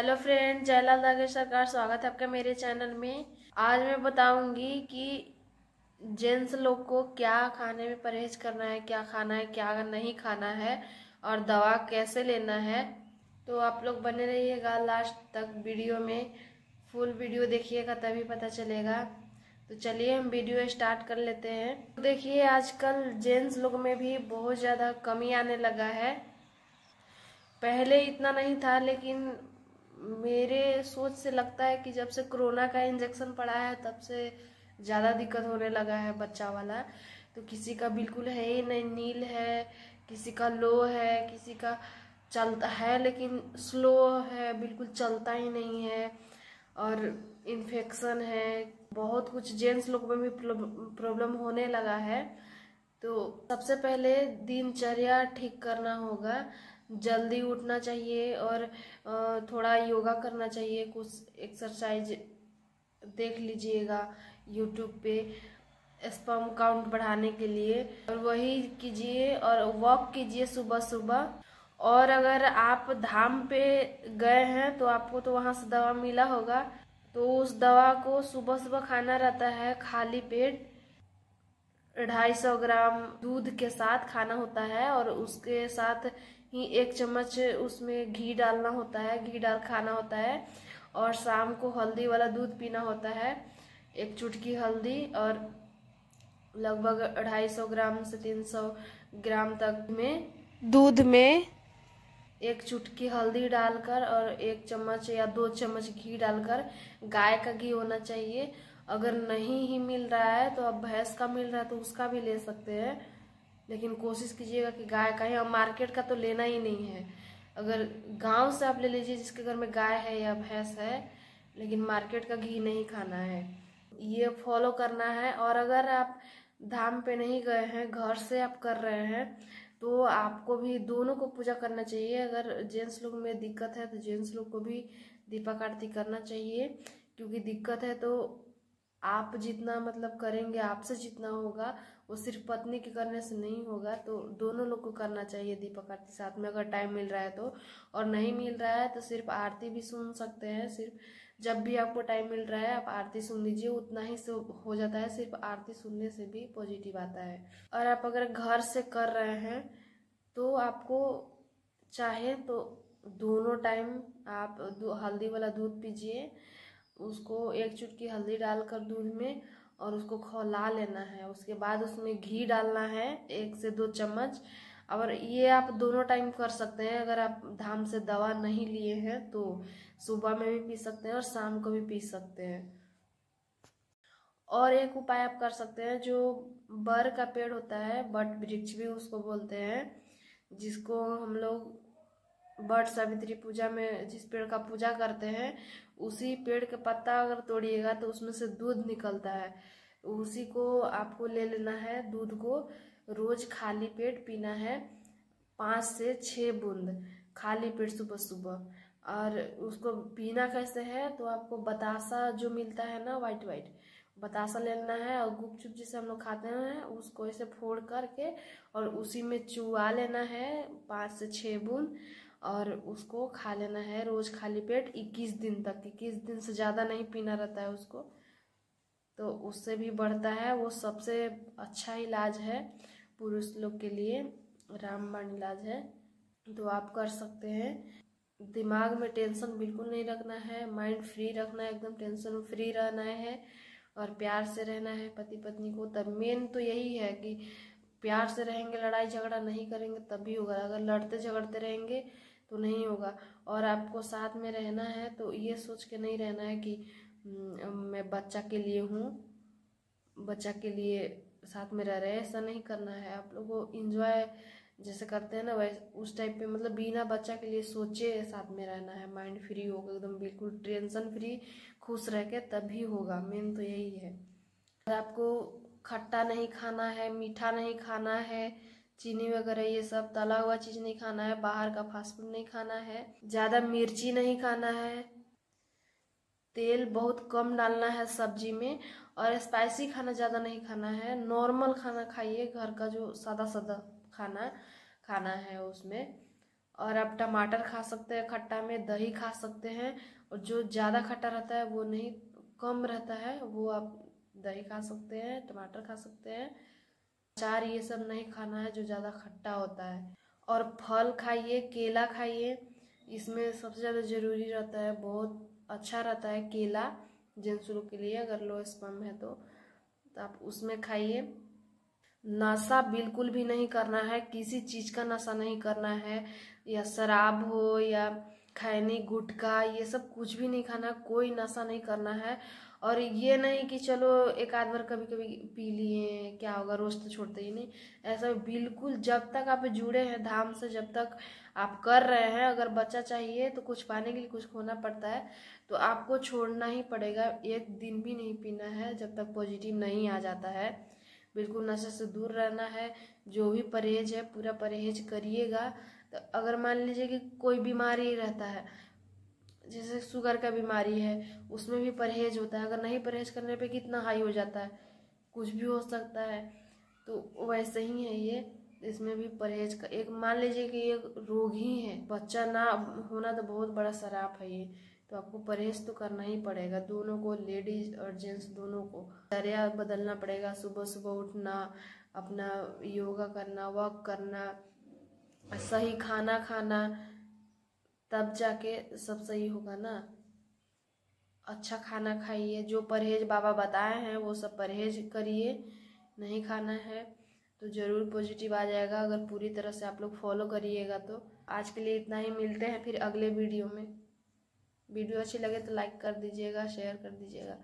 Hello friend, Jailal दागे सरकार स्वागत है आपका मेरे चैनल में। आज मैं बताऊंगी कि जेंट्स लोग को क्या खाने में परहेज करना है, क्या खाना है, क्या नहीं खाना है और दवा कैसे लेना है। तो आप लोग बने रहिएगा लास्ट तक वीडियो में। फुल वीडियो देखिएगा तभी पता चलेगा। तो चलिए हम वीडियो स्टार्ट कर लेते हैं। तो देखिए, आजकल जेंट्स लोग में भी बहुत ज़्यादा कमी आने लगा है। पहले इतना नहीं था, लेकिन मेरे सोच से लगता है कि जब से कोरोना का इंजेक्शन पड़ा है तब से ज़्यादा दिक्कत होने लगा है बच्चा वाला। तो किसी का बिल्कुल है ही नहीं, नील है, किसी का लो है, किसी का चलता है लेकिन स्लो है, बिल्कुल चलता ही नहीं है, और इन्फेक्शन है। बहुत कुछ जेंट्स लोग में भी प्रॉब्लम होने लगा है। तो सबसे पहले दिनचर्या ठीक करना होगा। जल्दी उठना चाहिए और थोड़ा योगा करना चाहिए, कुछ एक्सरसाइज देख लीजिएगा यूट्यूब पे स्पर्म काउंट बढ़ाने के लिए, और वही कीजिए और वॉक कीजिए सुबह सुबह। और अगर आप धाम पे गए हैं तो आपको तो वहां से दवा मिला होगा, तो उस दवा को सुबह सुबह खाना रहता है खाली पेट। 250 ग्राम दूध के साथ खाना होता है और उसके साथ ही 1 चम्मच उसमें घी डालना होता है, घी डाल खाना होता है। और शाम को हल्दी वाला दूध पीना होता है, 1 चुटकी हल्दी, और लगभग 250 ग्राम से 300 ग्राम तक में दूध में 1 चुटकी हल्दी डालकर और 1 चम्मच या 2 चम्मच घी डालकर, गाय का घी होना चाहिए। अगर नहीं ही मिल रहा है तो अब भैंस का मिल रहा है तो उसका भी ले सकते हैं, लेकिन कोशिश कीजिएगा कि गाय का ही। अब मार्केट का तो लेना ही नहीं है। अगर गांव से आप ले लीजिए जिसके घर में गाय है या भैंस है, लेकिन मार्केट का घी नहीं खाना है। ये फॉलो करना है। और अगर आप धाम पे नहीं गए हैं, घर से आप कर रहे हैं, तो आपको भी दोनों को पूजा करना चाहिए। अगर जेंट्स लोग में दिक्कत है तो जेंट्स लोग को भी दीपक आरती करना चाहिए, क्योंकि दिक्कत है तो आप जितना मतलब करेंगे, आपसे जितना होगा वो सिर्फ पत्नी के करने से नहीं होगा। तो दोनों लोग को करना चाहिए दीपक आरती साथ में, अगर टाइम मिल रहा है तो। और नहीं मिल रहा है तो सिर्फ आरती भी सुन सकते हैं। सिर्फ जब भी आपको टाइम मिल रहा है आप आरती सुन लीजिए, उतना ही से हो जाता है। सिर्फ आरती सुनने से भी पॉजिटिव आता है। और आप अगर घर से कर रहे हैं तो आपको चाहे तो दोनों टाइम आप हल्दी वाला दूध पीजिए। उसको 1 चुटकी हल्दी डालकर दूध में और उसको खौला लेना है। उसके बाद उसमें घी डालना है 1 से 2 चम्मच। और ये आप दोनों टाइम कर सकते हैं। अगर आप धाम से दवा नहीं लिए हैं तो सुबह में भी पी सकते हैं और शाम को भी पी सकते हैं। और एक उपाय आप कर सकते हैं, जो बर का पेड़ होता है, बट वृक्ष भी उसको बोलते हैं, जिसको हम लोग बट सावित्री पूजा में जिस पेड़ का पूजा करते हैं, उसी पेड़ के पत्ता अगर तोड़िएगा तो उसमें से दूध निकलता है। उसी को आपको ले लेना है। दूध को रोज खाली पेट पीना है, 5 से 6 बूंद खाली पेट सुबह सुबह। और उसको पीना कैसे है, तो आपको बतासा जो मिलता है ना, वाइट वाइट बतासा लेना है, और गुपचुप जिसे हम लोग खाते हैं उसको ऐसे फोड़ करके और उसी में चुआ लेना है 5 से 6 बूंद, और उसको खा लेना है रोज खाली पेट 21 दिन तक। 21 दिन से ज़्यादा नहीं पीना रहता है उसको, तो उससे भी बढ़ता है। वो सबसे अच्छा इलाज है पुरुष लोग के लिए, रामबाण इलाज है। तो आप कर सकते हैं। दिमाग में टेंशन बिल्कुल नहीं रखना है, माइंड फ्री रखना है, एकदम टेंशन फ्री रहना है और प्यार से रहना है पति पत्नी को। तब मेन तो यही है कि प्यार से रहेंगे, लड़ाई झगड़ा नहीं करेंगे तभी होगा। अगर लड़ते झगड़ते रहेंगे तो नहीं होगा। और आपको साथ में रहना है तो ये सोच के नहीं रहना है कि मैं बच्चा के लिए हूँ, बच्चा के लिए साथ में रह रहे हैं, ऐसा नहीं करना है। आप लोगों को इंजॉय जैसे करते हैं ना, वैसे उस टाइप पे, मतलब बिना बच्चा के लिए सोचे साथ में रहना है। माइंड फ्री होगा एकदम, बिल्कुल टेंशन फ्री, खुश रह के तभी होगा। मेन तो यही है। अगर आपको खट्टा नहीं खाना है, मीठा नहीं खाना है, चीनी वगैरह ये सब तला हुआ चीज नहीं खाना है, बाहर का फास्ट फूड नहीं खाना है, ज्यादा मिर्ची नहीं खाना है, तेल बहुत कम डालना है सब्जी में, और स्पाइसी खाना ज़्यादा नहीं खाना है। नॉर्मल खाना खाइए, घर का जो सादा सादा खाना खाना है उसमें। और आप टमाटर खा सकते हैं खट्टा में, दही खा सकते हैं, और जो ज़्यादा खट्टा रहता है वो नहीं, कम रहता है वो आप दही खा सकते हैं, टमाटर खा सकते हैं। अचार ये सब नहीं खाना है जो ज़्यादा खट्टा होता है। और फल खाइए, केला खाइए, इसमें सबसे ज़्यादा ज़रूरी रहता है, बहुत अच्छा रहता है केला जेंट्स लोग के लिए, अगर लो स्पर्म है तो आप उसमें खाइए। नशा बिल्कुल भी नहीं करना है, किसी चीज़ का नशा नहीं करना है, या शराब हो या खैनी गुटखा ये सब कुछ भी नहीं खाना, कोई नशा नहीं करना है। और ये नहीं कि चलो एक आध बार कभी कभी पी लिए क्या होगा, रोज तो छोड़ते ही नहीं, ऐसा बिल्कुल। जब तक आप जुड़े हैं धाम से, जब तक आप कर रहे हैं, अगर बच्चा चाहिए तो कुछ पाने के लिए कुछ खोना पड़ता है, तो आपको छोड़ना ही पड़ेगा। एक दिन भी नहीं पीना है जब तक पॉजिटिव नहीं आ जाता है। बिल्कुल नशे से दूर रहना है, जो भी परहेज है पूरा परहेज करिएगा। तो अगर मान लीजिए कि कोई बीमारी रहता है, जैसे शुगर का बीमारी है, उसमें भी परहेज होता है, अगर नहीं परहेज करने पे कितना हाई हो जाता है, कुछ भी हो सकता है। तो वैसे ही है ये, इसमें भी परहेज का एक मान लीजिए कि एक रोग ही है, बच्चा ना होना तो बहुत बड़ा शराप है ये, तो आपको परहेज तो करना ही पड़ेगा, दोनों को, लेडीज और जेंट्स दोनों को दिनचर्या बदलना पड़ेगा। सुबह सुबह उठना, अपना योगा करना, वॉक करना, सही खाना खाना, तब जाके सब सही होगा ना। अच्छा खाना खाइए, जो परहेज बाबा बताए हैं वो सब परहेज करिए, नहीं खाना है तो ज़रूर पॉजिटिव आ जाएगा, अगर पूरी तरह से आप लोग फॉलो करिएगा तो। आज के लिए इतना ही, मिलते हैं फिर अगले वीडियो में। वीडियो अच्छी लगे तो लाइक कर दीजिएगा, शेयर कर दीजिएगा।